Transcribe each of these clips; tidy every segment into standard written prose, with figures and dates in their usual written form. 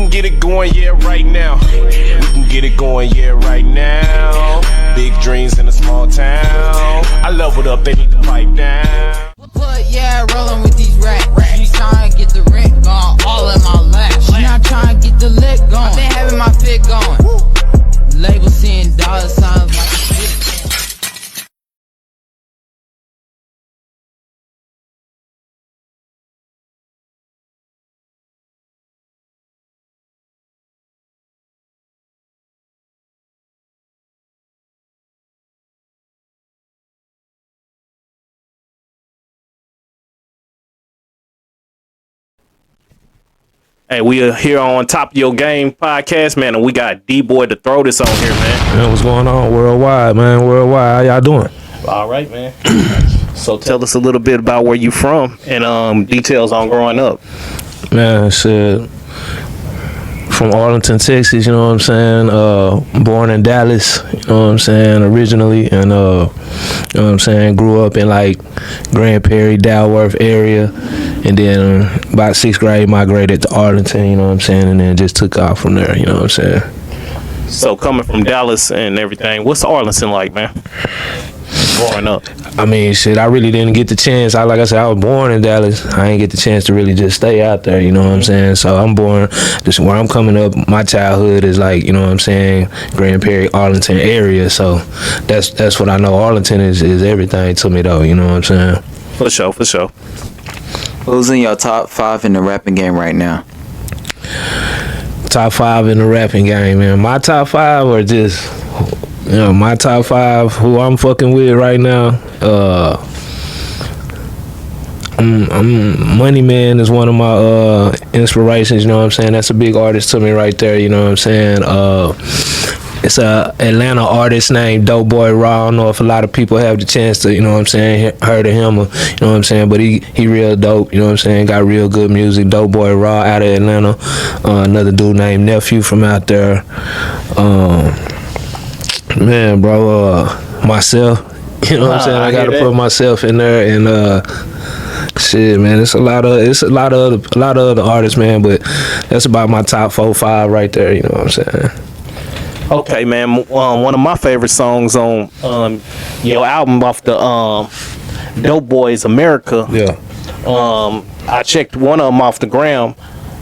can get it going, yeah, right now. We can get it going, yeah, right now. Big dreams in a small town. I leveled up, they need to pipe down. But yeah, rolling with these racks. She trying to get the rent gone, all in my lap. She not trying to get the lick going. I been having my fit going. Label seeing dollar signs like a bitch. Hey, we are here on Top of Your Game podcast, man, and we got D-Boy Tha Throwdest on here, man. Man, what's going on worldwide, man? Worldwide, how y'all doing? All right, man. So tell us a little bit about where you from and details on growing up. Man, shit. From Arlington, Texas, you know what I'm saying? Born in Dallas, you know what I'm saying, originally. And, you know what I'm saying, grew up in, like, Grand Prairie, Dalworth area. And then about 6th grade, migrated to Arlington, you know what I'm saying? And then just took off from there, you know what I'm saying? So coming from Dallas and everything, what's Arlington like, man? Growing up. I mean, shit, I really didn't get the chance. Like I said, I was born in Dallas. I ain't get the chance to really just stay out there, you know what I'm saying? So I'm born, just where I'm coming up, my childhood is like, you know what I'm saying, Grand Prairie, Arlington area. So that's what I know. Arlington is everything to me, though, you know what I'm saying? For sure, for sure. Who's in your top 5 in the rapping game right now? Top 5 in the rapping game, man. My top 5 or just, you know, my top 5 who I'm fucking with right now. Money Man is one of my inspirations, you know what I'm saying? That's a big artist to me right there, you know what I'm saying? It's a Atlanta artist named Doughboy Raw. I don't know if a lot of people have the chance to, you know what I'm saying, heard of him, or, you know what I'm saying, but he real dope, you know what I'm saying, got real good music. Doughboy Raw out of Atlanta. Another dude named Nephew from out there. Man, bro, myself, you know what I'm saying, I gotta put myself in there, and shit, man, it's a lot of other artists, man, but that's about my top 4-5 right there, you know what I'm saying. Okay, man. One of my favorite songs on your album off the Dope Boys America. Yeah. I checked one of them off the gram,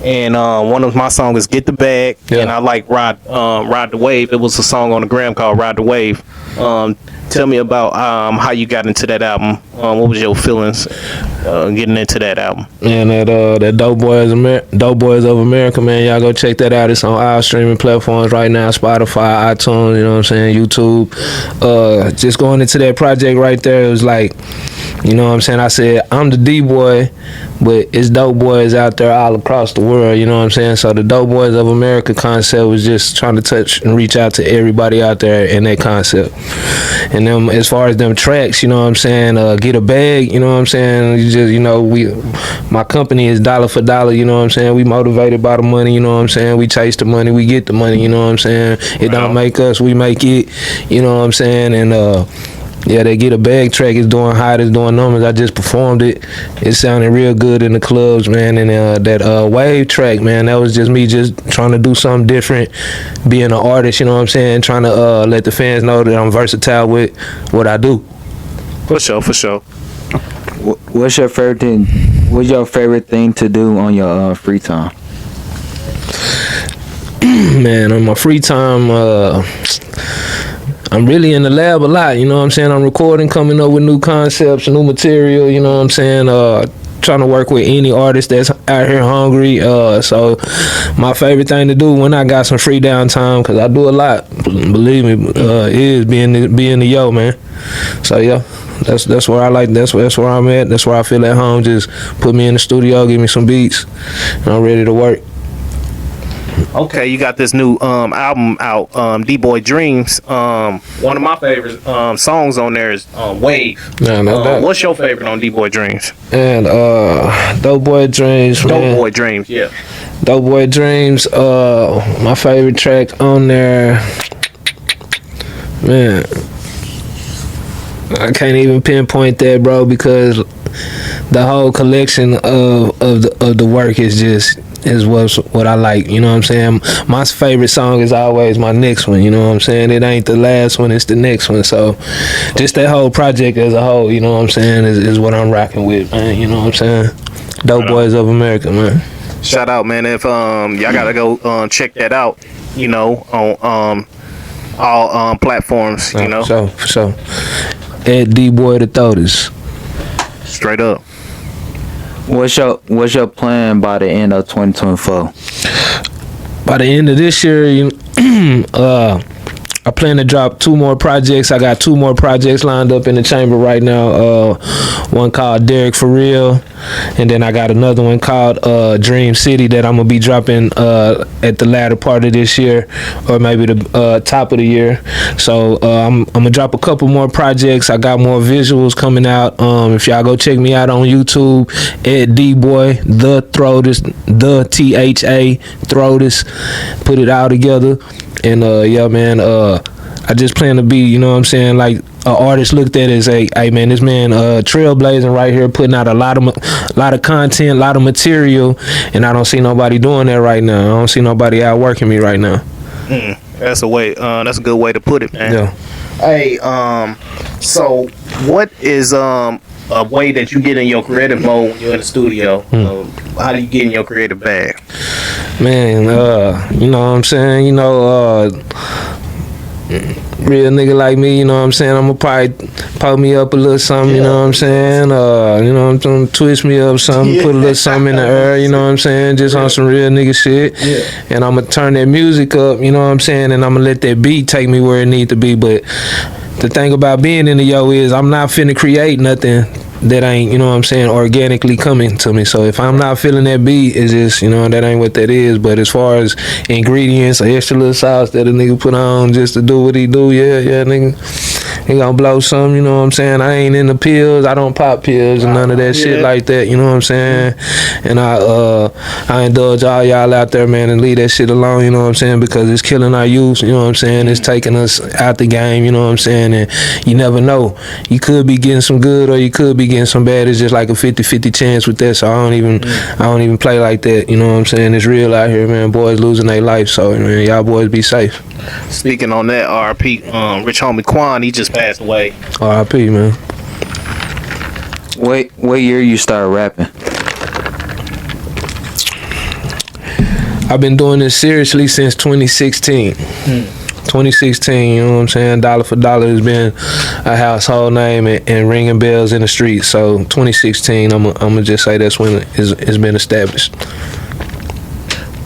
and one of my songs is Get the Bag, and I like Ride the Wave. It was a song on the gram called Ride the Wave. Tell me about how you got into that album. What was your feelings getting into that album? And that Dope Boys of America, man, y'all go check that out. It's on all streaming platforms right now, Spotify, iTunes, you know what I'm saying, YouTube. Just going into that project right there, it was like, you know what I'm saying, I said, I'm the D-Boy, but it's Dope Boys out there all across the world, you know what I'm saying? So the Dope Boys of America concept was just trying to touch and reach out to everybody out there in that concept. And them, as far as them tracks, you know what I'm saying, Get a Bag, you know what I'm saying, you just, you know, my company is dollar for dollar, you know what I'm saying, we motivated by the money, you know what I'm saying, we chase the money, we get the money, you know what I'm saying, it don't make us, we make it, you know what I'm saying, and yeah, they Get a Bag track is doing hot, it's doing numbers. I just performed it. It sounded real good in the clubs, man. And that Wave track, man, that was just me just trying to do something different, being an artist, you know what I'm saying, trying to let the fans know that I'm versatile with what I do. For sure, for sure. What's your favorite thing? What's your favorite thing to do on your free time? Man, on my free time, I'm really in the lab a lot, you know what I'm saying? I'm recording, coming up with new concepts, new material, you know what I'm saying? Trying to work with any artist that's out here hungry. So my favorite thing to do when I got some free downtime, because I do a lot, believe me, is being the yo, man. So yeah, that's where I like, that's where I'm at, that's where I feel at home. Just put me in the studio, give me some beats, and I'm ready to work. Okay, you got this new album out, D-Boy Dreams. One of my favorite songs on there is Wave. What's your favorite on D-Boy Dreams? And Dope Boy Dreams, man. Dope Boy Dreams, yeah. Dope Boy Dreams, my favorite track on there, man, I can't even pinpoint that, bro, because the whole collection of the work is just, is what I like, you know what I'm saying? My favorite song is always my next one, you know what I'm saying? It ain't the last one, it's the next one. So just that whole project as a whole, you know what I'm saying, is what I'm rocking with, man, you know what I'm saying? Dope Boys of America, man. Shout out, man. If y'all gotta go check that out, you know, on all platforms, you know. For sure. At DBoyThaThrowdest. Straight up. What's your plan by the end of 2024? By the end of this year, I plan to drop 2 more projects. I got 2 more projects lined up in the chamber right now. One called Derek For Real, and then I got another one called Dream City that I'm gonna be dropping at the latter part of this year, or maybe the top of the year. So I'm gonna drop a couple more projects. I got more visuals coming out. If y'all go check me out on YouTube at DBoyThaThrowdest, the THA Throwdest, put it all together. And yeah, man, I just plan to be, you know what I'm saying, like an artist looked at it as hey man, this man trailblazing right here, putting out a lot of content, a lot of material, and I don't see nobody doing that right now. I don't see nobody outworking me right now. That's a good way to put it, man. Yeah. Hey, so what is a way that you get in your creative mode when you're in the studio? How do you get in your creative bag? Man, you know what I'm saying, you know, real nigga like me, you know what I'm saying, I'm gonna probably pop me up a little something, you know what I'm saying, you know, I'm gonna twist me up something, put a little something in the air, you know what I'm saying, just on some real nigga shit, and I'm gonna turn that music up, you know what I'm saying, and I'm gonna let that beat take me where it need to be. But the thing about being in the yo is I'm not finna create nothing that ain't, you know what I'm saying, organically coming to me. So if I'm not feeling that beat, it's just, you know, that ain't what that is. But as far as ingredients, an extra little sauce that a nigga put on just to do what he do, yeah, nigga, he gonna blow some, you know what I'm saying. I ain't into pills, I don't pop pills and none of that shit like that, you know what I'm saying. And I indulge all y'all out there, man, and leave that shit alone, you know what I'm saying, because it's killing our youth, you know what I'm saying. It's taking us out the game, you know what I'm saying. And you never know, you could be getting some good or you could be getting some bad. It's just like a 50-50 chance with that. So I don't even play like that, you know what I'm saying. It's real out here, man. Boys losing their life, so man, y'all boys be safe. Speaking on that, RP, Rich Homie Quan, he just passed away. RP, man. What year you started rapping? I've been doing this seriously since 2016. 2016, you know what I'm saying? Dollar for Dollar has been a household name and ringing bells in the streets. So 2016, I'm gonna just say that's when it's been established.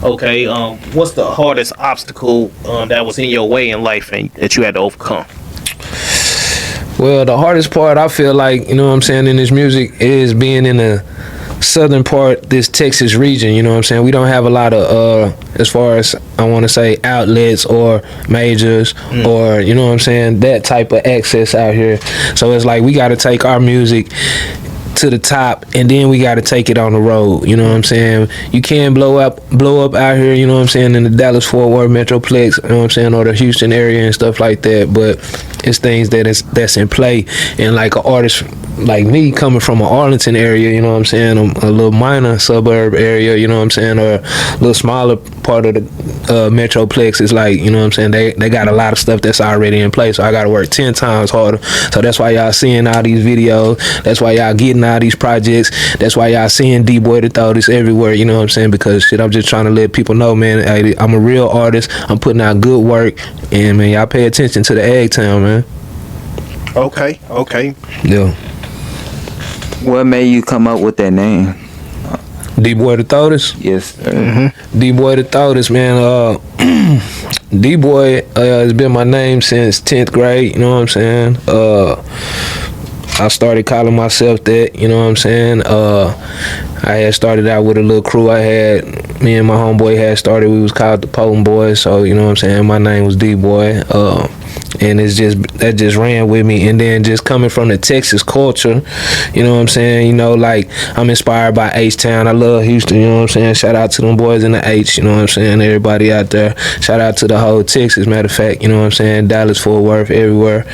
Okay, what's the hardest obstacle that was in your way in life and that you had to overcome? Well, the hardest part I feel like, you know what I'm saying, in this music is being in the southern part, this Texas region, you know what I'm saying. We don't have a lot of as far as I want to say outlets or majors or, you know what I'm saying, that type of access out here. So it's like we got to take our music to the top and then we got to take it on the road, you know what I'm saying. You can blow up out here, you know what I'm saying, in the Dallas-Fort Worth Metroplex, you know what I'm saying, or the Houston area and stuff like that. But it's things that's in play, and like an artist like me coming from an Arlington area, you know what I'm saying, a little minor suburb area, you know what I'm saying, or a little smaller part of the Metroplex, is like, you know what I'm saying, they got a lot of stuff that's already in place, so I gotta work 10 times harder. So that's why y'all seeing all these videos, that's why y'all getting all these projects, that's why y'all seeing DBoyThaThrowdest everywhere, you know what I'm saying, because shit, I'm just trying to let people know, man, hey, I'm a real artist, I'm putting out good work, and man, y'all pay attention to the Egg Town, man. Okay. Yeah. What made you come up with that name? DBoyThaThrowdest? Yes, sir. DBoyThaThrowdest, man. D-Boy has been my name since 10th grade, you know what I'm saying? I started calling myself that, you know what I'm saying? I had started out with a little crew I had, me and my homeboy had started, we was called the Potent Boys, so you know what I'm saying, my name was D-Boy, and that just ran with me. And then just coming from the Texas culture, you know what I'm saying, you know, like I'm inspired by H-Town, I love Houston, you know what I'm saying, shout out to them boys in the H, you know what I'm saying, everybody out there, shout out to the whole Texas, matter of fact, you know what I'm saying, Dallas, Fort Worth, everywhere,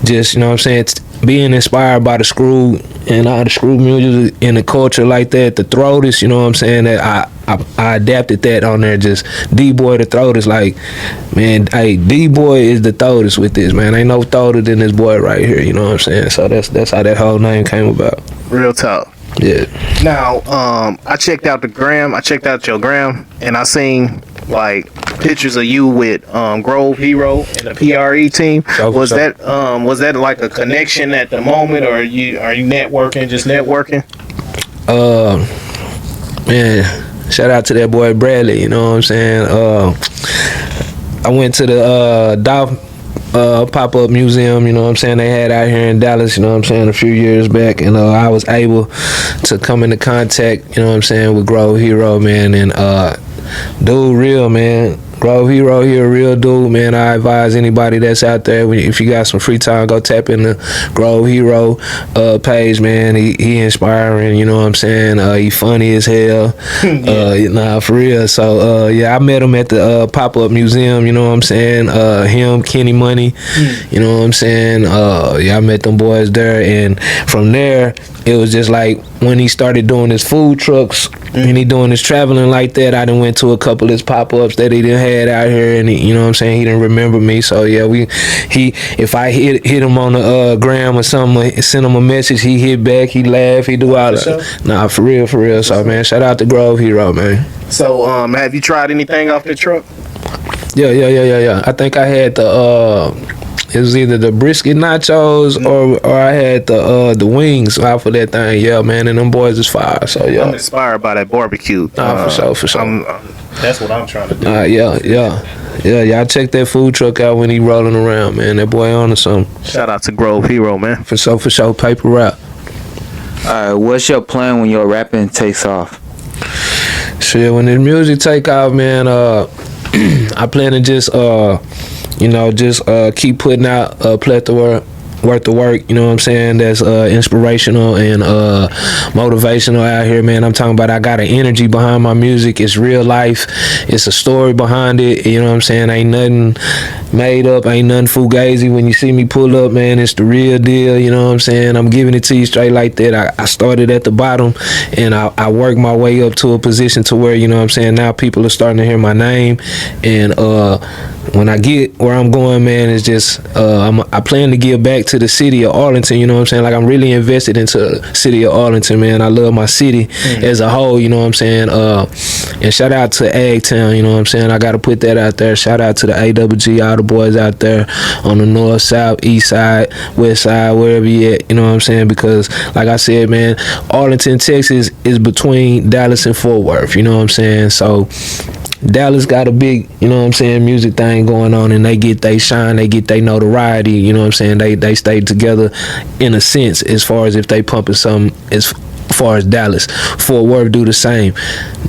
just, you know what I'm saying, being inspired by the screw and all the screw music and the culture like that, the Throwdest, you know what I'm saying, that I adapted that on there, just D-Boy the Throwdest, like, man, hey, D-Boy is the Throwdest with this, man. Ain't no Throwder than this boy right here, you know what I'm saying? So that's how that whole name came about. Real talk. Yeah. Now, I checked out your gram, and I seen like pictures of you with Grove Hero and the PRE team. Was that like a connection at the moment, or are you just networking? Man, shout out to that boy Bradley, you know what I'm saying? I went to the Dolph pop-up museum, you know what I'm saying, they had out here in Dallas, you know what I'm saying, a few years back, and I was able to come into contact, you know what I'm saying, with Grove Hero, man, and dude real, man. Grove Hero, he a real dude, man. I advise anybody that's out there, if you got some free time, go tap in the Grove Hero page, man. He inspiring, you know what I'm saying. He funny as hell. Nah, for real. So yeah, I met him at the pop-up museum, you know what I'm saying. Him, Kenny Money, you know what I'm saying. Yeah, I met them boys there, and from there it was just like when he started doing his food trucks and he doing his traveling like that, I done went to a couple of his pop-ups that he done had out here, and you know what I'm saying, he didn't remember me. So yeah, if I hit him on the gram or something, send him a message, he hit back, he laugh, he do all that. Nah, for real. So man, shout out to Grove Hero, man. So have you tried anything off the truck? Yeah. I think I had it was either the brisket nachos or I had the wings off of that thing. Yeah, man, and them boys is fire. So yeah, I'm inspired by that barbecue. For sure. That's what I'm trying to do. Yeah. I check that food truck out when he rolling around, man. That boy on or something. Shout out to Grove Hero, man. For sure. Paper rap. Alright, what's your plan when your rapping takes off? Shit, when the music take off, man, I plan to just keep putting out a plethora worth of work, you know what I'm saying, that's inspirational and motivational out here, man. I'm talking about I got an energy behind my music. It's real life. It's a story behind it, you know what I'm saying. Ain't nothing made up, ain't nothing fugazi. When you see me pull up, man, it's the real deal, you know what I'm saying. I'm giving it to you straight like that. I started at the bottom and I worked my way up to a position to where, you know what I'm saying, now people are starting to hear my name, and when I get where I'm going, man, it's just I plan to give back to the city of Arlington, you know what I'm saying. Like, I'm really invested into the city of Arlington, man. I love my city as a whole, you know what I'm saying. And shout out to Ag Town, you know what I'm saying. I gotta put that out there. Shout out to the AWG, all the boys out there on the north, south, east side, west side, wherever you at, you know what I'm saying. Because like I said, man, Arlington, Texas is between Dallas and Fort Worth, you know what I'm saying. So Dallas got a big, you know what I'm saying, music thing going on, and they get they shine, they get they notoriety, you know what I'm saying. They stay together in a sense, as far as if they pumping something as far as Dallas. Fort Worth do the same.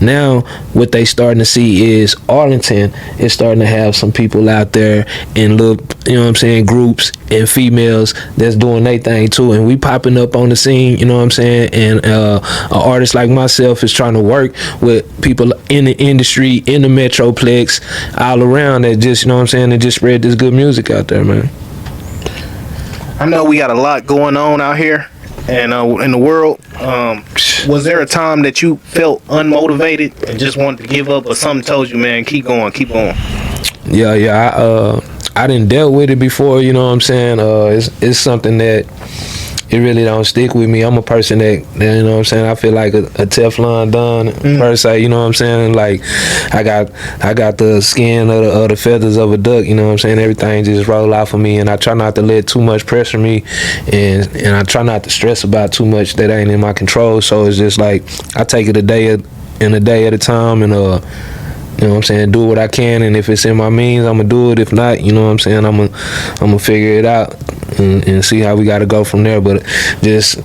Now what they starting to see is Arlington is starting to have some people out there in little, you know what I'm saying, groups and females that's doing their thing too, and we popping up on the scene, you know what I'm saying. And an artist like myself is trying to work with people in the industry, in the Metroplex, all around, that just, you know what I'm saying, that just spread this good music out there, man. I know we got a lot going on out here and in the world. Was there a time that you felt unmotivated and just wanted to give up, or something told you, man, keep going? Yeah, I didn't dealt with it before, you know what I'm saying. It's something that it really don't stick with me. I'm a person that, you know what I'm saying, I feel like a Teflon Don per se, you know what I'm saying. Like, I got the skin of the feathers of a duck, you know what I'm saying. Everything just roll off of me, and I try not to let too much pressure me, and I try not to stress about too much that ain't in my control. So it's just like I take it a day at a time, and you know what I'm saying, do what I can, and if it's in my means, I'm gonna do it. If not, you know what I'm saying, I'm gonna figure it out and see how we gotta go from there. But just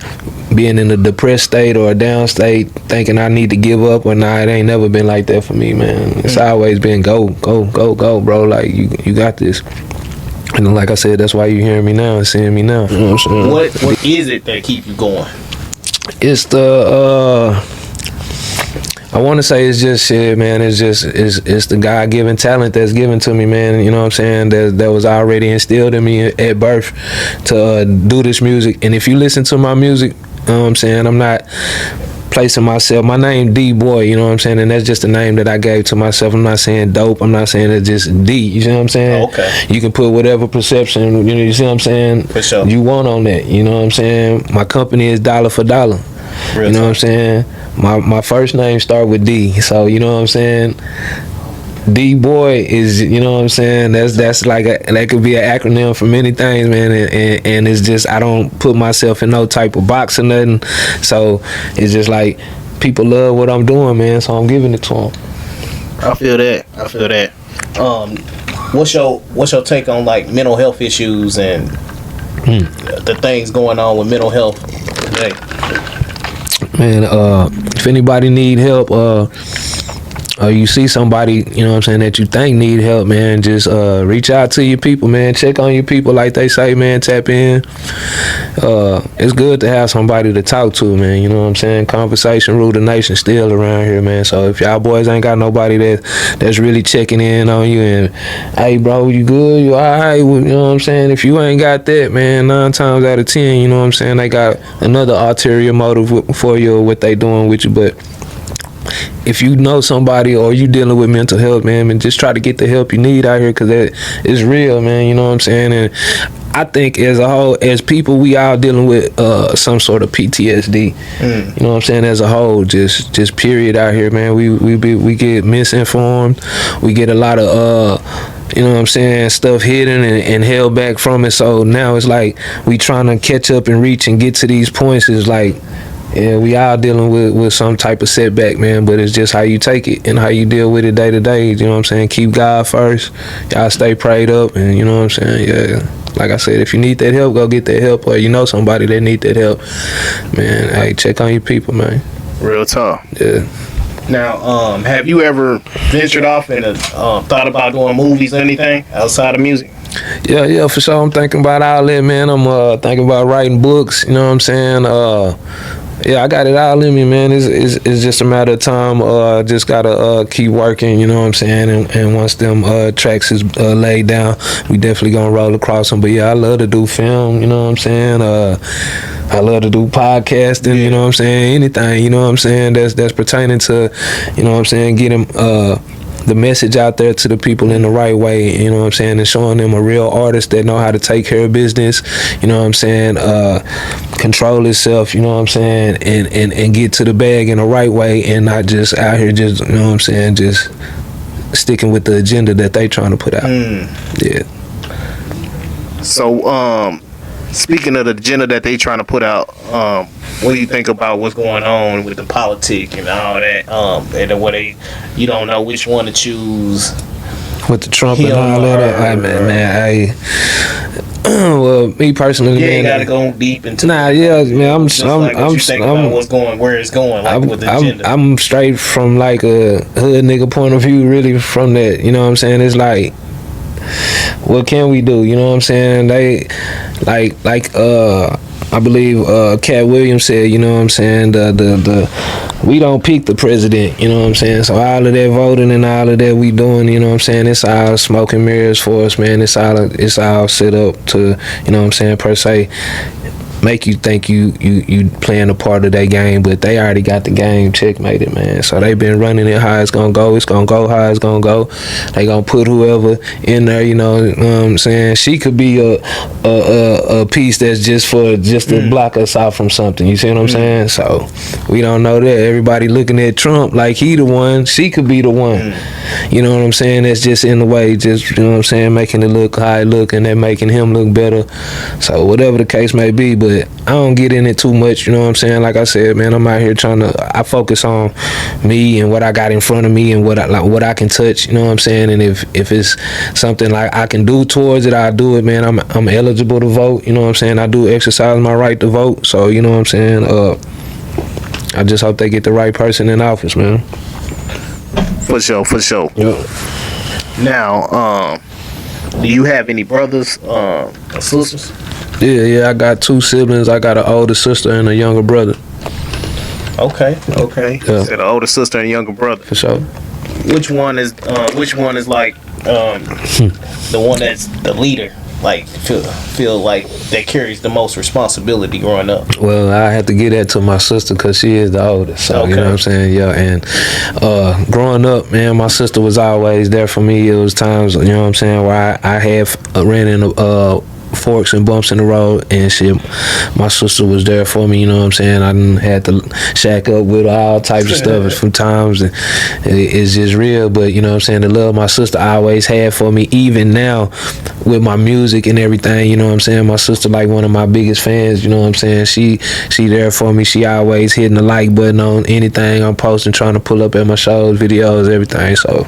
being in a depressed state or a down state, thinking I need to give up, or nah, it ain't never been like that for me, man. It's always been go, bro. Like, you got this. And like I said, that's why you hearing me now and seeing me now. You know what I'm saying? What is it that keep you going? It's the I want to say it's just shit, man. It's the God-given talent that's given to me, man. You know what I'm saying? That was already instilled in me at birth to do this music. And if you listen to my music, you know what I'm saying, I'm not placing myself. My name D-Boy, you know what I'm saying? And that's just the name that I gave to myself. I'm not saying dope. I'm not saying it's just D. You see what I'm saying? Oh, okay. You can put whatever perception, you see what I'm saying? For sure. You want on that. You know what I'm saying? My company is dollar for dollar. Real you know talk. what I'm saying? My first name start with D. So you know what I'm saying? D-Boy is, you know what I'm saying? That's like that could be an acronym for many things, man. And it's just, I don't put myself in no type of box or nothing. So it's just like people love what I'm doing, man. So I'm giving it to them. I feel that. What's your take on like mental health issues and the things going on with mental health today? Man, if anybody need help, or you see somebody, you know what I'm saying, that you think need help, man, just reach out to your people, man. Check on your people, like they say, man. Tap in. It's good to have somebody to talk to, man. You know what I'm saying? Conversation rule the nation still around here, man. So if y'all boys ain't got nobody that's really checking in on you and, hey, bro, you good? You all right? You know what I'm saying? If you ain't got that, man, 9 times out of 10, you know what I'm saying, they got another ulterior motive for you or what they doing with you. But if you know somebody or you dealing with mental health, man, and just try to get the help you need out here, because it's real, man. You know what I'm saying? And I think as a whole, as people, we all dealing with some sort of PTSD. You know what I'm saying? As a whole, just period out here, man. We get misinformed. We get a lot of you know what I'm saying, stuff hidden and held back from it. So now it's like we trying to catch up and reach and get to these points. It's like, yeah, we all dealing with some type of setback, man, but it's just how you take it and how you deal with it day to day. You know what I'm saying? Keep God first. Y'all stay prayed up, and you know what I'm saying? Yeah. Like I said, if you need that help, go get that help, or you know somebody that need that help, man, hey, check on your people, man. Real talk. Yeah. Now, have you ever ventured off and thought about doing movies or anything outside of music? Yeah, for sure. I'm thinking about all that, man. I'm thinking about writing books, you know what I'm saying? Yeah, I got it all in me, man. It's just a matter of time. Just gotta keep working, you know what I'm saying? And once them tracks is laid down, we definitely gonna roll across them. But yeah, I love to do film, you know what I'm saying? I love to do podcasting, you know what I'm saying? Anything, you know what I'm saying? That's pertaining to, you know what I'm saying, getting the message out there to the people in the right way, you know what I'm saying, and showing them a real artist that know how to take care of business, you know what I'm saying, control itself, you know what I'm saying, and get to the bag in the right way, and not just out here just, you know what I'm saying, just sticking with the agenda that they trying to put out. Yeah. So, speaking of the agenda that they trying to put out, what do you think about what's going on with the politics and all that? And the way you don't know which one to choose. With the Trump and all that, man, well, me personally, you man, ain't gotta go deep into. Nah, yeah, man, I'm what's going, where it's going, like with the agenda. I'm straight from like a hood nigga point of view, really from that. You know what I'm saying? It's like, what can we do? You know what I'm saying? They like I believe Cat Williams said, you know what I'm saying, the we don't pick the president, you know what I'm saying? So all of that voting and all of that we doing, you know what I'm saying, it's all smoke and mirrors for us, man. It's all set up to, you know what I'm saying, per se, make you think you playing a part of that game, but they already got the game checkmated, man. So they been running it how it's gonna go how it's gonna go. They gonna put whoever in there, you know what I'm saying. She could be a piece that's just to block us out from something. You see what I'm saying? So we don't know that. Everybody looking at Trump like he the one. She could be the one. You know what I'm saying? That's just in the way, just, you know what I'm saying, making it look how it look, and they're making him look better. So whatever the case may be, but I don't get in it too much, you know what I'm saying? Like I said, man, I'm out here I focus on me and what I got in front of me and what I can touch, you know what I'm saying? And if it's something like I can do towards it, I'll do it, man. I'm eligible to vote, you know what I'm saying? I do exercise my right to vote, so you know what I'm saying? I just hope they get the right person in office, man. For sure. Yep. Now, do you have any brothers or sisters? Yeah, I got 2 siblings. I got an older sister and a younger brother. Okay. Yeah. So the older sister and younger brother. For sure. Which one is like the one that's the leader? Like feel like that carries the most responsibility growing up. Well, I have to give that to my sister because she is the oldest. So, you know what I'm saying? Yeah, and growing up, man, my sister was always there for me. It was times, you know what I'm saying, where I have ran into forks and bumps in the road and shit. My sister was there for me, you know what I'm saying? I done had to shack up with all types of stuff from times, and it's just real. But you know what I'm saying, the love my sister always had for me, even now with my music and everything, you know what I'm saying? My sister like one of my biggest fans, you know what I'm saying? She there for me. She always hitting the like button on anything I'm posting, trying to pull up at my shows, videos, everything. So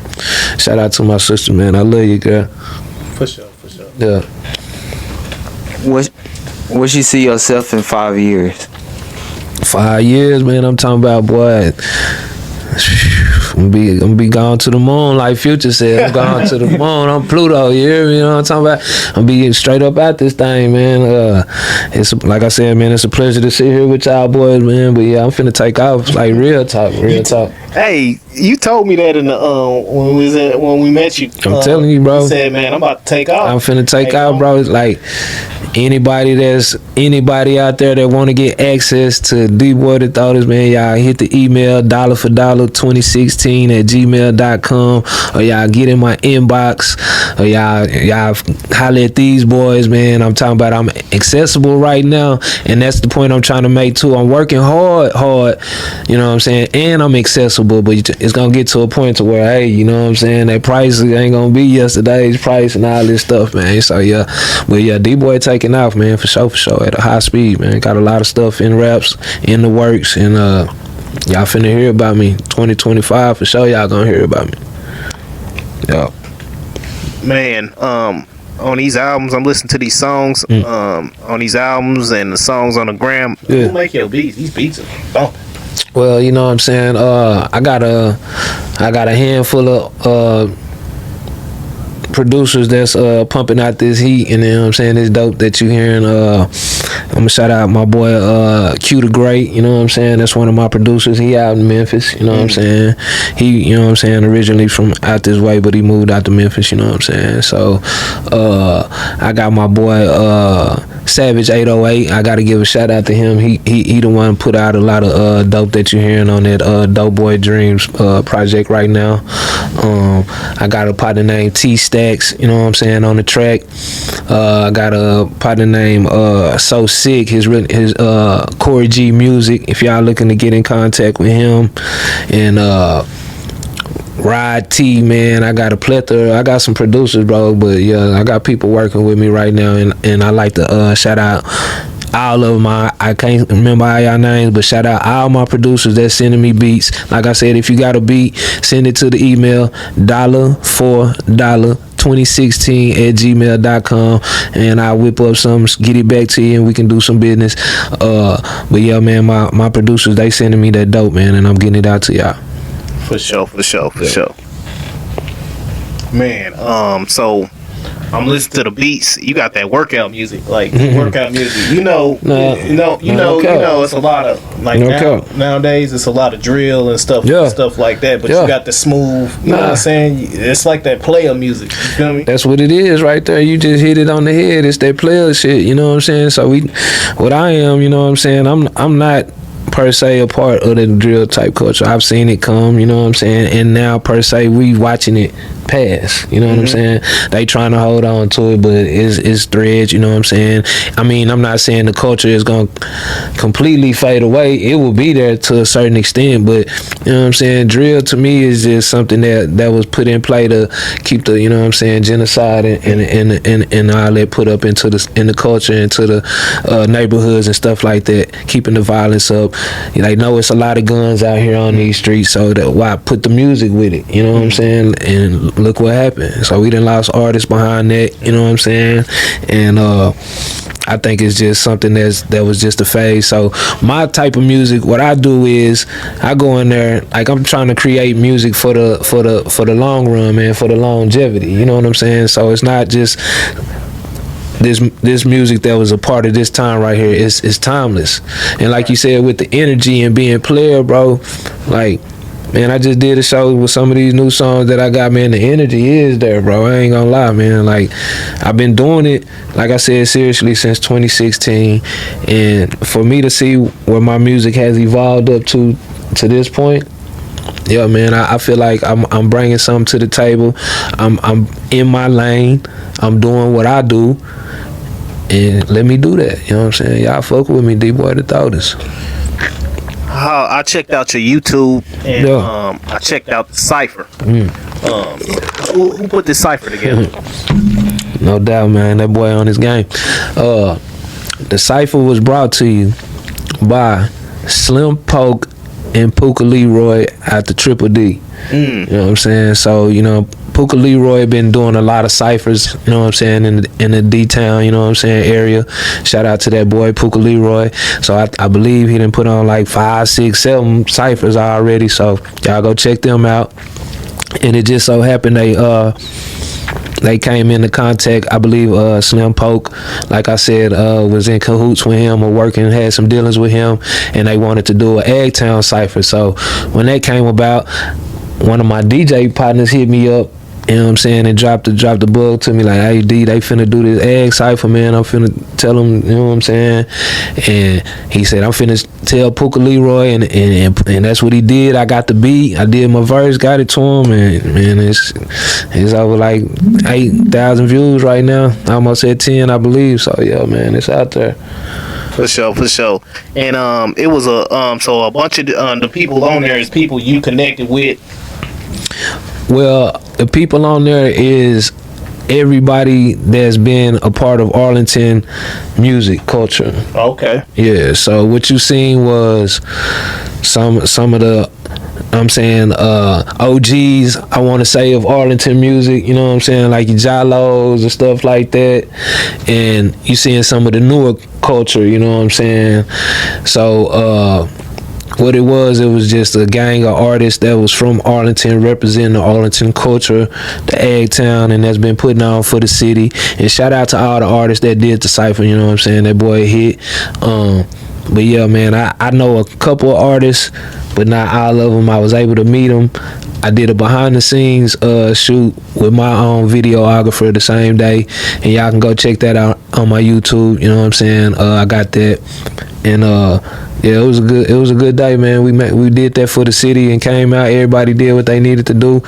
shout out to my sister, man. I love you, girl. For sure. Yeah. Where you see yourself in 5 years? 5 years, man. I'm talking about, boy, I'm gonna be gone to the moon, like Future said. I'm gone to the moon. I'm Pluto. You hear me? You know what I'm talking about? I'm be getting straight up out this thing, man. It's like I said, man. It's a pleasure to sit here with y'all boys, man. But yeah, I'm finna take off. Like real talk. Hey, you told me that in the when we met you. I'm telling you, bro. You said, man, I'm about to take off. I'm finna take off, bro. It's like anybody out there that want to get access to DBoyThaThrowdest, man, y'all hit the email $for$2016@gmail.com, or y'all get in my inbox, or y'all holler at these boys, man. I'm talking about I'm accessible right now, and that's the point I'm trying to make too. I'm working hard, you know what I'm saying, and I'm accessible, but it's gonna get to a point to where, hey, you know what I'm saying, that price ain't gonna be yesterday's price and all this stuff, man. So yeah, but yeah, D-Boy taking off, man, for sure, at a high speed, man. Got a lot of stuff in raps, in the works, and y'all finna hear about me 2025 for sure. Y'all gonna hear about me. Yeah, man. On these albums, I'm listening to these songs. On these albums and the songs on the gram. Yeah. Who make your beats? These beats are bumping. well, you know what I'm saying, I got a handful of producers that's pumping out this heat, and you know what I'm saying, it's dope that you hearing. I'm gonna shout out my boy Q the Great, you know what I'm saying, that's one of my producers. He out in Memphis, you know what I'm saying. He, you know what I'm saying, originally from out this way, but he moved out to Memphis, you know what I'm saying. So I got my boy Savage 808. I gotta give a shout out to him. He the one put out a lot of dope that you're hearing on that Dope Boy Dreams project right now. I got a partner named T Stacks, you know what I'm saying, on the track. I got a partner named So Sick, his Corey G Music, if y'all looking to get in contact with him. And Rod T, man, I got a plethora. I got some producers, bro, but yeah, I got people working with me right now, and I like to shout out all of my, I can't remember all y'all names, but shout out all my producers that's sending me beats. Like I said, if you got a beat, send it to the email $2016@gmail.com, and I'll whip up something, get it back to you, and we can do some business. But yeah, man, my producers, they sending me that dope, man, and I'm getting it out to y'all. For sure. Man, so I'm listening to the beats. You got that workout music, like workout music. You know, it's a lot of like nowadays. It's a lot of drill and stuff like that. But you got the smooth. You know what I'm saying? It's like that player music. You feel me? That's what it is right there. You just hit it on the head. It's that player shit. You know what I'm saying? So what I am, you know what I'm saying? I'm not per se a part of the drill type culture. I've seen it come, you know what I'm saying, and now per se we watching it pass, you know what I'm saying. They trying to hold on to it, but it's threads, you know what I'm saying. I mean, I'm not saying the culture is gonna completely fade away. It will be there to a certain extent, but you know what I'm saying, drill to me is just something that was put in play to keep the, you know what I'm saying, genocide and all that put up into the culture, into the neighborhoods and stuff like that, keeping the violence up. They know it's a lot of guns out here on these streets, so that why put the music with it, you know what I'm saying. And look what happened. So we done lost artists behind that, you know what I'm saying. And I think it's just something that was just a phase. So my type of music, what I do is I go in there, like I'm trying to create music for the long run, man, for the longevity, you know what I'm saying. So it's not just this music that was a part of this time right here is timeless. And like you said, with the energy and being player, bro, like, man, I just did a show with some of these new songs that I got, man. The energy is there, bro. I ain't gonna lie, man. Like, I've been doing it, like I said, seriously since 2016. And for me to see where my music has evolved up to this point, yeah, man, I feel like I'm bringing something to the table. I'm in my lane. I'm doing what I do. And let me do that. You know what I'm saying? Y'all fuck with me, D-Boy the Throwdest. I checked out your YouTube and I checked out the cipher. Who put this cipher together? No doubt, man. That boy on his game. The cipher was brought to you by Slim Poke and Puka Leroy at the Triple D. You know what I'm saying? So, you know, Puka Leroy been doing a lot of ciphers, you know what I'm saying, in the D-Town, you know what I'm saying, area. Shout out to that boy, Puka Leroy. So I believe he done put on like 5, 6, 7 ciphers already. So y'all go check them out. And it just so happened they came into contact. I believe Slim Poke, like I said, was in cahoots with him or working, had some dealings with him, and they wanted to do an Eggtown cipher. So when that came about, one of my DJ partners hit me up, you know what I'm saying, and dropped the bug to me like, hey D, they finna do this egg cipher, man. I'm finna tell them, you know what I'm saying. And he said, I'm finna tell Puka Leroy, and that's what he did. I got the beat, I did my verse, got it to him, and man, it's over like 8,000 views right now, almost at 10, I believe. So yeah, man, it's out there. For sure. And it was so a bunch of the people on there is people you connected with. Well, the people on there is everybody that's been a part of Arlington music culture. Okay. Yeah, so what you seen was some of the, I'm saying, OGs, I want to say, of Arlington music, you know what I'm saying, like your Jalos and stuff like that. And you seeing some of the newer culture, you know what I'm saying. So what it was just a gang of artists that was from Arlington, representing the Arlington culture, the Eggtown, and that's been putting on for the city. And shout out to all the artists that did the cipher, you know what I'm saying, that boy hit. But yeah, man, I know a couple of artists, but not all of them. I was able to meet them. I did a behind the scenes shoot with my own videographer the same day, and y'all can go check that out on my YouTube, you know what I'm saying. I got that. And yeah, it was a good day, man. We did that for the city and came out. Everybody did what they needed to do.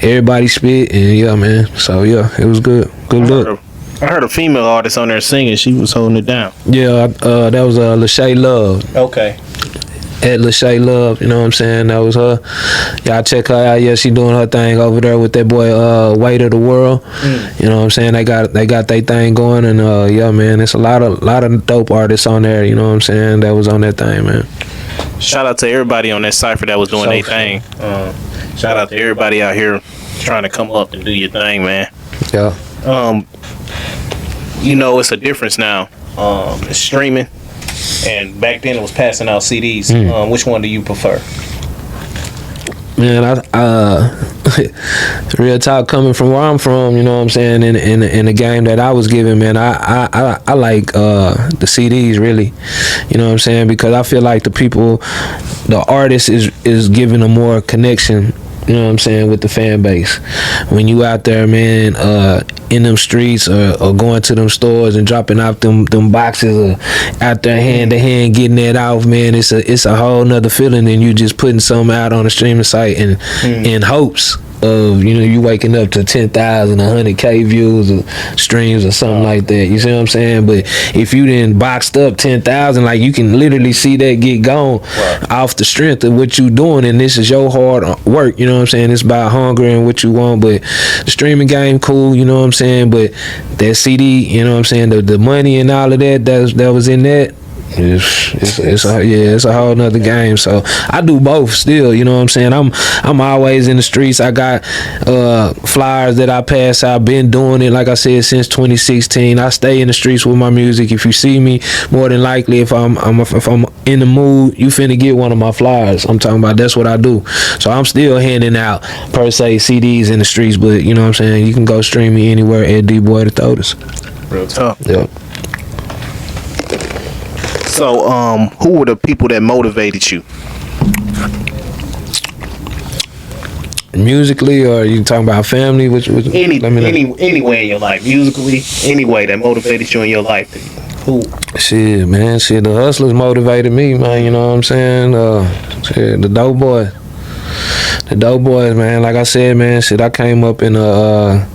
Everybody spit, and yeah, man. So yeah, it was good. Good look. I heard a female artist on there singing. She was holding it down. Yeah, that was Lachey Love. Okay. At Lachey Love, you know what I'm saying? That was her. Y'all check her out. Yeah, she doing her thing over there with that boy Weight of the World. You know what I'm saying? They got their thing going, and yeah, man, it's a lot of dope artists on there, you know what I'm saying, that was on that thing, man. Shout out to everybody on that cipher that was doing their thing. Shout out to everybody out here trying to come up and do your thing, man. Yeah. You know, it's a difference now. It's streaming. And back then it was passing out CDs. Which one do you prefer? Man, real talk, coming from where I'm from, you know what I'm saying, in the game that I was given, man, I like the CDs, really, you know what I'm saying, because I feel like the artist is giving a more connection, you know what I'm saying, with the fan base. When you out there, man, in them streets or going to them stores and dropping out them boxes or out there hand to hand getting that off, man, it's a whole nother feeling than you just putting something out on a streaming site and in hopes of, you know, you waking up to 10,000, 100K views or streams or something like that. You see what I'm saying? But if you didn't boxed up 10,000, like, you can literally see that get gone off the strength of what you doing, and this is your hard work. You know what I'm saying? It's about hunger and what you want. But the streaming game, cool. You know what I'm saying? But that CD, you know what I'm saying? The money and all of that was in that. It's a whole nother game. So I do both still, you know what I'm saying. I'm always in the streets. I got flyers that I pass out. Been doing it, like I said, since 2016. I stay in the streets with my music. If you see me, more than likely, if I'm in the mood, you finna get one of my flyers. I'm talking about, that's what I do. So I'm still handing out, per se, CDs in the streets, but you know what I'm saying, you can go stream me anywhere at DBoyThaThrowdest. Real tough. Yep. So, who were the people that motivated you? Musically, or you talking about family? Which Anyway in your life, musically, anyway that motivated you in your life. Who? Shit, man. Shit, the hustlers motivated me, man. You know what I'm saying? Shit, the dope boys. The dope boys, man. Like I said, man. Shit, I came up in an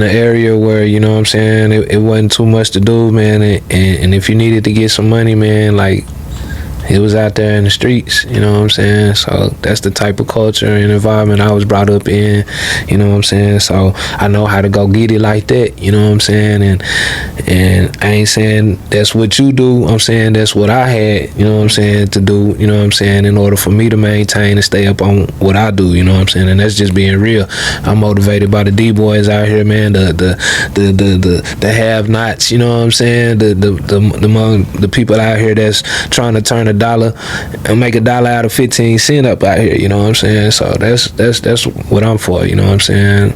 area where, you know what I'm saying, it wasn't too much to do, man. And if you needed to get some money, man, like, it was out there in the streets, you know what I'm saying? So that's the type of culture and environment I was brought up in, you know what I'm saying? So I know how to go get it like that, you know what I'm saying? And I ain't saying that's what you do, I'm saying that's what I had, you know what I'm saying, to do, you know what I'm saying, in order for me to maintain and stay up on what I do, you know what I'm saying? And that's just being real. I'm motivated by the D-boys out here, man, the have-nots, you know what I'm saying? The people out here that's trying to turn a dollar and make a dollar out of 15 cents up out here, you know what I'm saying? So that's what I'm for, you know what I'm saying?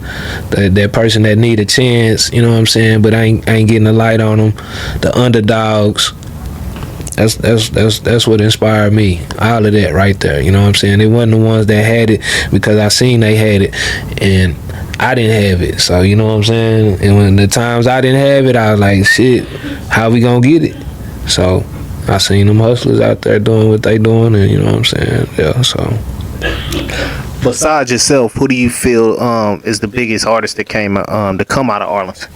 That person that need a chance, you know what I'm saying, but ain't getting the light on them, the underdogs. That's what inspired me. All of that right there, you know what I'm saying? It wasn't the ones that had it because I seen they had it and I didn't have it. So you know what I'm saying? And when the times I didn't have it, I was like, shit, how we gonna get it? So I seen them hustlers out there doing what they doing, and you know what I'm saying? Yeah, so. Besides yourself, who do you feel is the biggest artist that came to come out of Arlington?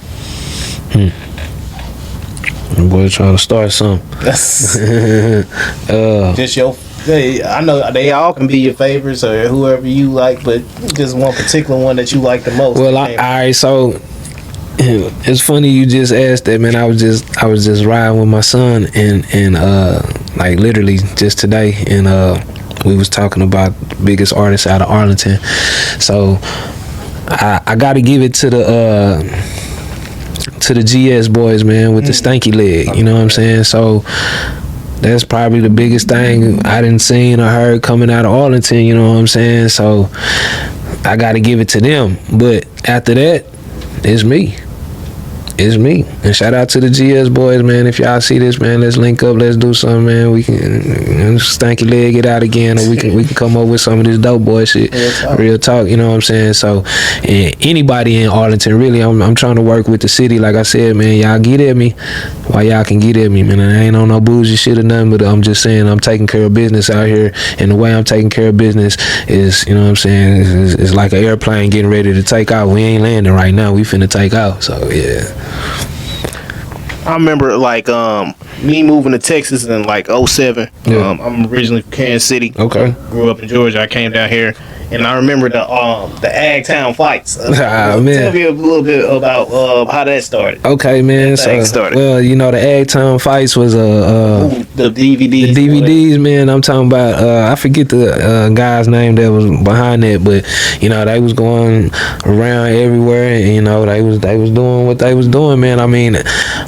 Boy, trying to start something. Just your. I know they all can be your favorites or whoever you like, but just one particular one that you like the most. Well, all right, so. It's funny you just asked that, man. I was just riding with my son and like literally just today, and we was talking about the biggest artists out of Arlington. So I got to give it to the GS boys, man, with the stanky leg. You know what I'm saying? So that's probably the biggest thing I didn't seen or heard coming out of Arlington. You know what I'm saying? So I got to give it to them. But after that, it's me. It's me. And shout out to the GS boys, man. If y'all see this, man, let's link up. Let's do something, man. We can stanky leg it out again, or we can come up with some of this dope boy shit. Real talk, you know what I'm saying? So, and anybody in Arlington, really, I'm trying to work with the city. Like I said, man, y'all get at me while y'all can get at me, man. I ain't on no bougie shit or nothing, but I'm just saying I'm taking care of business out here. And the way I'm taking care of business is, you know what I'm saying, it's like an airplane getting ready to take off. We ain't landing right now. We finna take off. So, yeah. I remember like me moving to Texas in like 07. Yeah. I'm originally from Kansas City. Okay. Grew up in Georgia. I came down here, and I remember the Ag Town fights. Man. Tell me a little bit about how that started. Okay, man. Well, you know, the Ag Town fights was the DVDs. The DVDs, man. I'm talking about. I forget the guy's name that was behind that, but you know, they was going around everywhere, and you know, they was doing what they was doing, man. I mean,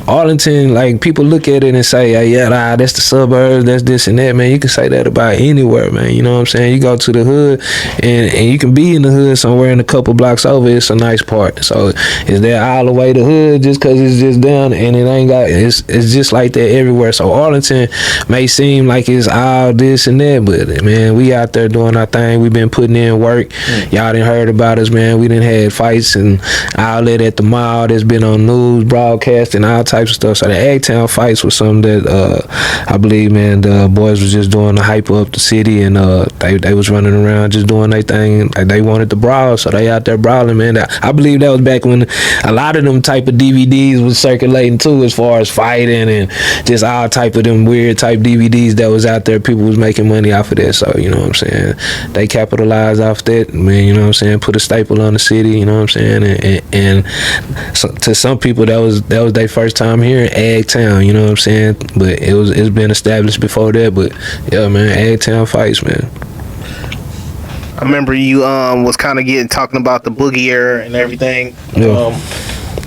Arlington, like people look at it and say, hey, yeah, that's the suburbs, that's this and that, man. You can say that about anywhere, man. You know what I'm saying? You go to the hood, and you can be in the hood somewhere in a couple blocks over. It's a nice part. So is that all the way to hood just because it's just down and it ain't got? It's just like that everywhere. So Arlington may seem like it's all this and that, but man, we out there doing our thing. We been putting in work. Y'all done heard about us, man. We done had fights and all that at the mall. That's been on news, broadcast, and all types of stuff. So the Ag-Town fights was something that I believe, man, the boys was just doing to hype up the city, and they was running around just doing their thing. Like they wanted to brawl, so they out there brawling, man. I believe that was back when a lot of them type of DVDs was circulating too, as far as fighting and just all type of them weird type DVDs that was out there. People was making money off of that, so you know what I'm saying, they capitalized off that, man. You know what I'm saying, put a staple on the city, you know what I'm saying, and so, to some people that was their first time here in Ag Town, you know what I'm saying, but it's been established before that. But yeah, man, Ag Town fights, man. I remember you was kind of talking about the boogie era and everything. Yeah.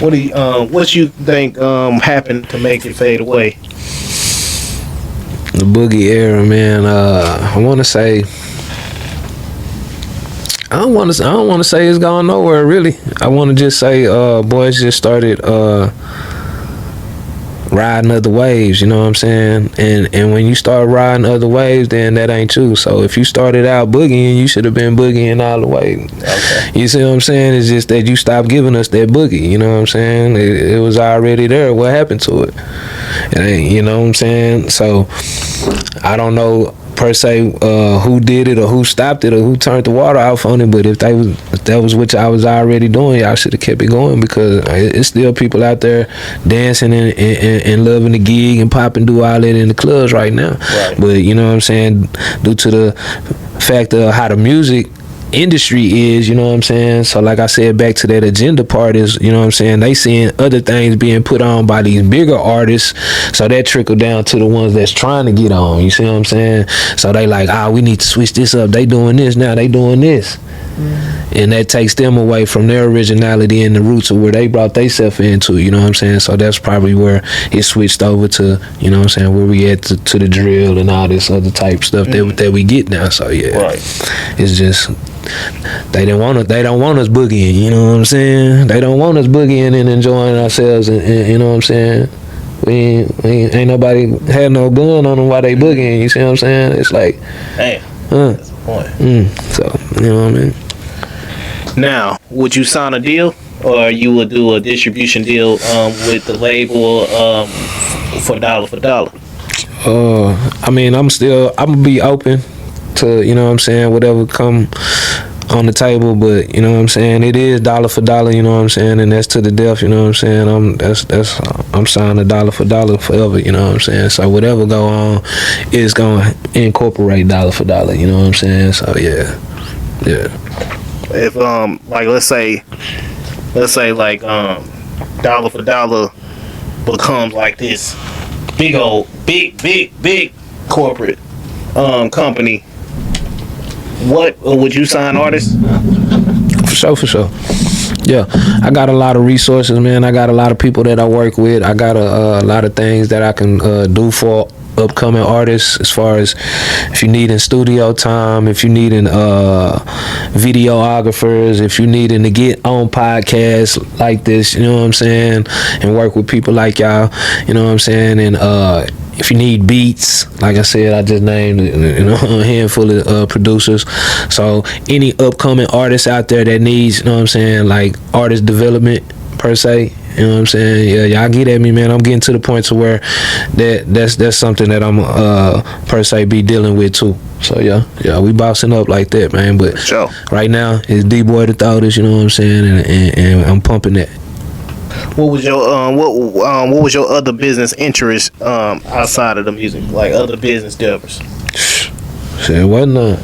What you think happened to make it fade away? The boogie era, man. I want to say. I don't want to say it's gone nowhere, really. I want to just say boys just started riding other waves, you know what I'm saying? And when you start riding other waves, then that ain't you. So if you started out boogieing, you should have been boogieing all the way. Okay. You see what I'm saying? It's just that you stopped giving us that boogie, you know what I'm saying? It was already there. What happened to it? It ain't, you know what I'm saying? So I don't know per se who did it or who stopped it or who turned the water off on it, but if that was what I was already doing, y'all should have kept it going, because it's still people out there dancing and loving the gig and pop and do all that in the clubs right now. Right. But you know what I'm saying, due to the fact of how the music industry is, you know what I'm saying, so like I said, back to that agenda part is, you know what I'm saying, they seeing other things being put on by these bigger artists, so that trickle down to the ones that's trying to get on, you see what I'm saying, so they like, we need to switch this up, they doing this now, they doing this. And that takes them away from their originality and the roots of where they brought themselves into, you know what I'm saying? So that's probably where it switched over to, you know what I'm saying, where we at to the drill and all this other type stuff that we get now. So yeah, right. It's just they don't want us boogieing, you know what I'm saying? They don't want us boogieing and enjoying ourselves, and you know what I'm saying? We ain't nobody had no gun on them while they boogieing, you see what I'm saying? It's like, damn, that's the point. So you know what I mean? Now, would you sign a deal, or you would do a distribution deal with the label for dollar? I mean, I'm gonna be open to, you know what I'm saying, whatever come on the table, but you know what I'm saying, it is dollar for dollar, you know what I'm saying, and that's to the death, you know what I'm saying. I'm signing a dollar for dollar forever, you know what I'm saying. So whatever go on is gonna incorporate dollar for dollar, you know what I'm saying. So yeah. If like let's say like dollar for dollar becomes like this big corporate company, what would you sign artists? For sure. Yeah, I got a lot of resources, man. I got a lot of people that I work with. I got a lot of things that I can do for upcoming artists, as far as if you needing studio time, if you needing videographers, if you needing to get on podcasts like this, you know what I'm saying, and work with people like y'all, you know what I'm saying, and if you need beats, like I said, I just named, you know, a handful of producers. So any upcoming artists out there that needs, you know what I'm saying, like artist development per se, you know what I'm saying, yeah, y'all get at me, man. I'm getting to the point to where that's something that I'm per se be dealing with too. So yeah, we bossing up like that, man. But sure. Right now it's DBoyThaThrowdest, you know what I'm saying, and I'm pumping that. What was your what was your other business interest outside of the music, like other business endeavors? Shit, wasn't none.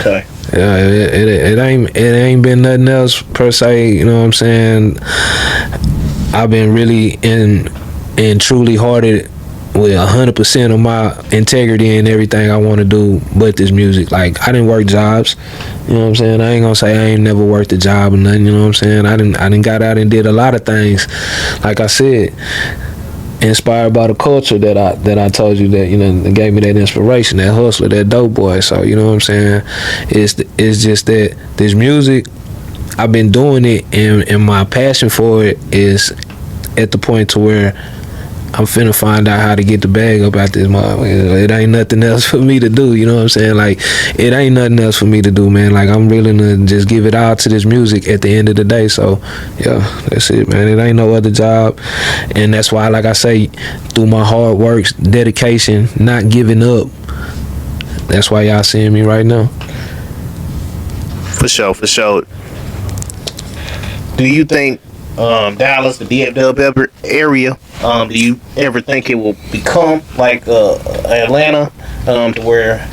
Okay. Yeah, it ain't been nothing else per se, you know what I'm saying. I've been really in truly hearted with 100% of my integrity and everything I want to do but this music. Like, I didn't work jobs, you know what I'm saying. I ain't gonna say I ain't never worked a job or nothing, you know what I'm saying. I didn't got out and did a lot of things, like I said, inspired by the culture that I told you that, you know, that gave me that inspiration, that hustler, that dope boy. So you know what I'm saying, it's just that this music, I've been doing it, and my passion for it is at the point to where I'm finna find out how to get the bag up out this motherfucker. It ain't nothing else for me to do, you know what I'm saying? Like, it ain't nothing else for me to do, man. Like, I'm willing to just give it all to this music at the end of the day. So, yeah, that's it, man. It ain't no other job. And that's why, like I say, through my hard work, dedication, not giving up, that's why y'all seeing me right now. For sure. Do you think Dallas, the DFW area, do you ever think it will become like Atlanta, to where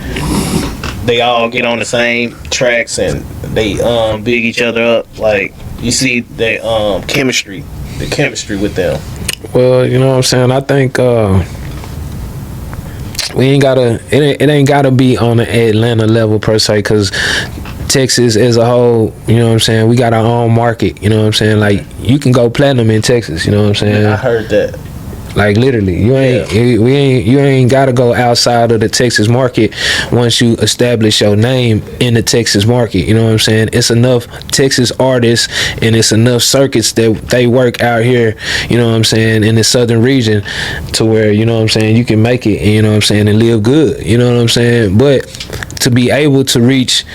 they all get on the same tracks and they big each other up? Like, you see the chemistry with them? Well, you know what I'm saying, I think we ain't gotta, it ain't gotta be on the Atlanta level per se, because Texas as a whole, you know what I'm saying, we got our own market, you know what I'm saying. Like, you can go platinum in Texas, you know what I'm saying. I heard that. Like literally, you ain't gotta go outside of the Texas market once you establish your name in the Texas market. You know what I'm saying? It's enough Texas artists and it's enough circuits that they work out here. You know what I'm saying, in the southern region, to where, you know what I'm saying, you can make it. And, you know what I'm saying, and live good. You know what I'm saying? But to be able to reach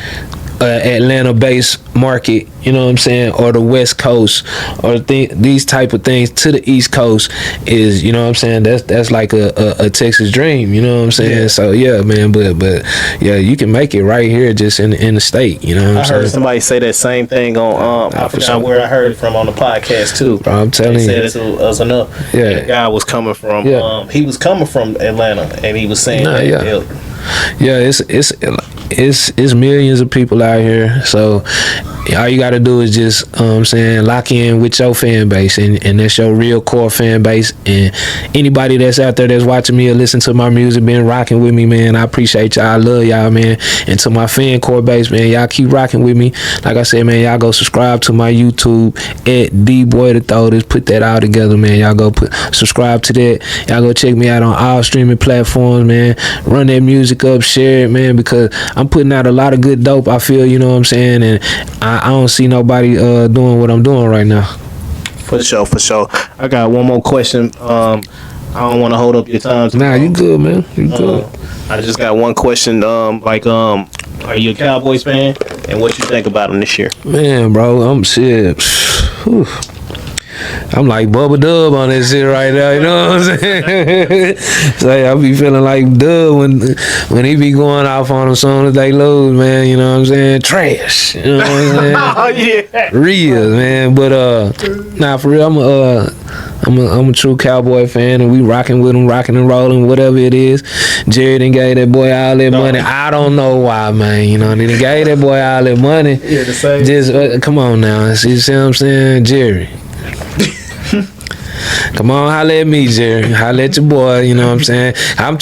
Atlanta-based market, you know what I'm saying, or the West Coast, or these type of things to the East Coast is, you know what I'm saying, that's like a Texas dream, you know what I'm saying? Yeah. So yeah, man, but yeah, you can make it right here, just in the state, you know what I'm saying? I heard somebody say that same thing on I forgot where I heard it from on the podcast too. Bro, I'm telling you, they said it was enough. Yeah, the guy was coming from he was coming from Atlanta, and he was saying it's millions of people out here, so all you gotta do is just lock in with your fan base, and that's your real core fan base. And anybody that's out there that's watching me or listen to my music, been rocking with me, man, I appreciate y'all. I love y'all, man. And to my fan core base, man, y'all keep rocking with me. Like I said, man, y'all go subscribe to my YouTube at DBoyThaThrowdest. Put that all together, man. Y'all go subscribe to that. Y'all go check me out on all streaming platforms, man. Run that music up, share it, man, because I'm putting out a lot of good dope, I feel, you know what I'm saying, and I don't see nobody doing what I'm doing right now. For sure. I got one more question. I don't want to hold up your time. Nah, you good, man. You good. I just got one question. Are you a Cowboys fan? And what you think about them this year? Man, bro, I'm shit. Whew. I'm like Bubba Dub on that shit right now, you know what I'm saying? So I be feeling like Dub when he be going off on them as soon as they lose, man, you know what I'm saying? Trash, you know what I'm saying? Oh yeah, real, man. But nah, for real, I'm a true Cowboy fan, and we rocking with him, rocking and rolling, whatever it is. Jerry done gave that boy all that money. I don't know why, man. You know, he done gave that boy all that money. Yeah, the same. Just come on now, you see what I'm saying, Jerry? Come on, holla at me, Jerry. Holla at your boy, you know what I'm saying? I'm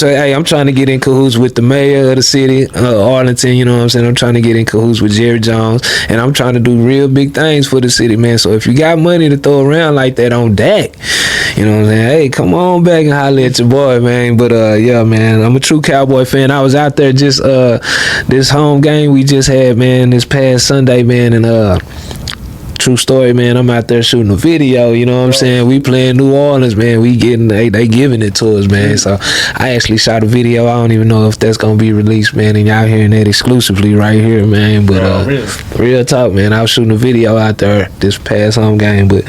trying to get in cahoots with the mayor of the city, Arlington, you know what I'm saying? I'm trying to get in cahoots with Jerry Jones, and I'm trying to do real big things for the city, man. So if you got money to throw around like that on Dak, you know what I'm saying? Hey, come on back and holla at your boy, man. But yeah, man, I'm a true Cowboy fan. I was out there just this home game we just had, man, this past Sunday, man, and true story, man. I'm out there shooting a video, you know what I'm saying? We playing New Orleans, man. We getting they giving it to us, man. So I actually shot a video. I don't even know if that's gonna be released, man. And y'all hearing that exclusively right here, man. But real talk, man. I was shooting a video out there this past home game, but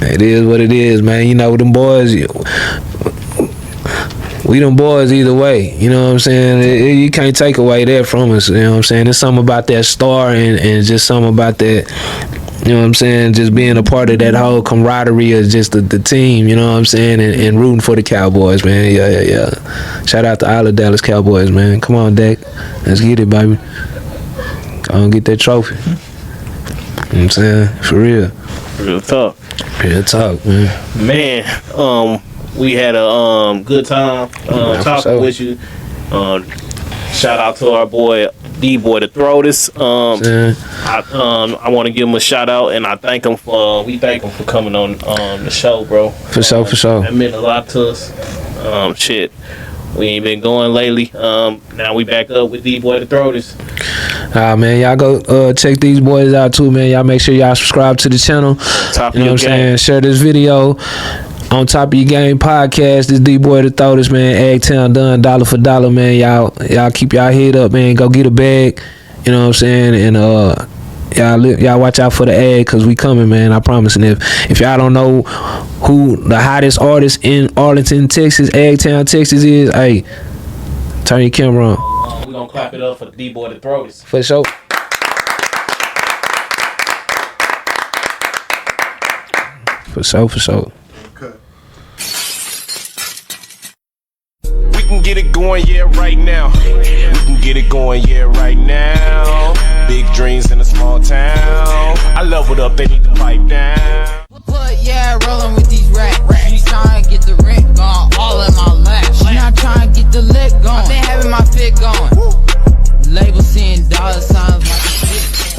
it is what it is, man. You know them boys. We them boys either way, you know what I'm saying? You can't take away that from us, you know what I'm saying? There's something about that star and just something about that, you know what I'm saying, just being a part of that whole camaraderie of just the team, you know what I'm saying, and rooting for the Cowboys, man. Yeah. Shout out to all the Dallas Cowboys, man. Come on, Dak. Let's get it, baby. Go and get that trophy. You know what I'm saying? For real. Real talk. Real talk, man. Man, we had a good time talking with you. Shout out to our boy DBoy Tha Throwdest. I want to give him a shout out, and we thank him for coming on the show, bro. For sure. That meant a lot to us. Shit, we ain't been going lately. Now we back up with DBoy Tha Throwdest. Man, y'all go check these boys out too, man. Y'all make sure y'all subscribe to the channel. You know what I'm saying? Share this video. On Top of Your Game podcast, this DBoy Tha Throwdest, man. Eggtown done, dollar for dollar, man. Y'all keep y'all head up, man. Go get a bag, you know what I'm saying? And y'all watch out for the ad, cause we coming, man. I promise. And if y'all don't know who the hottest artist in Arlington, Texas, Eggtown, Texas is, hey, turn your camera on. We gonna clap it up for DBoy Tha Throwdest. For sure. For sure. We can get it going, yeah, right now. We can get it going, yeah, right now. Big dreams in a small town. I leveled up, they need to pipe down. But yeah, rolling with these racks. She trying to get the rent gone, all in my lap. She not trying to get the lick going. I been having my fit going. Label seeing dollar signs like a bitch.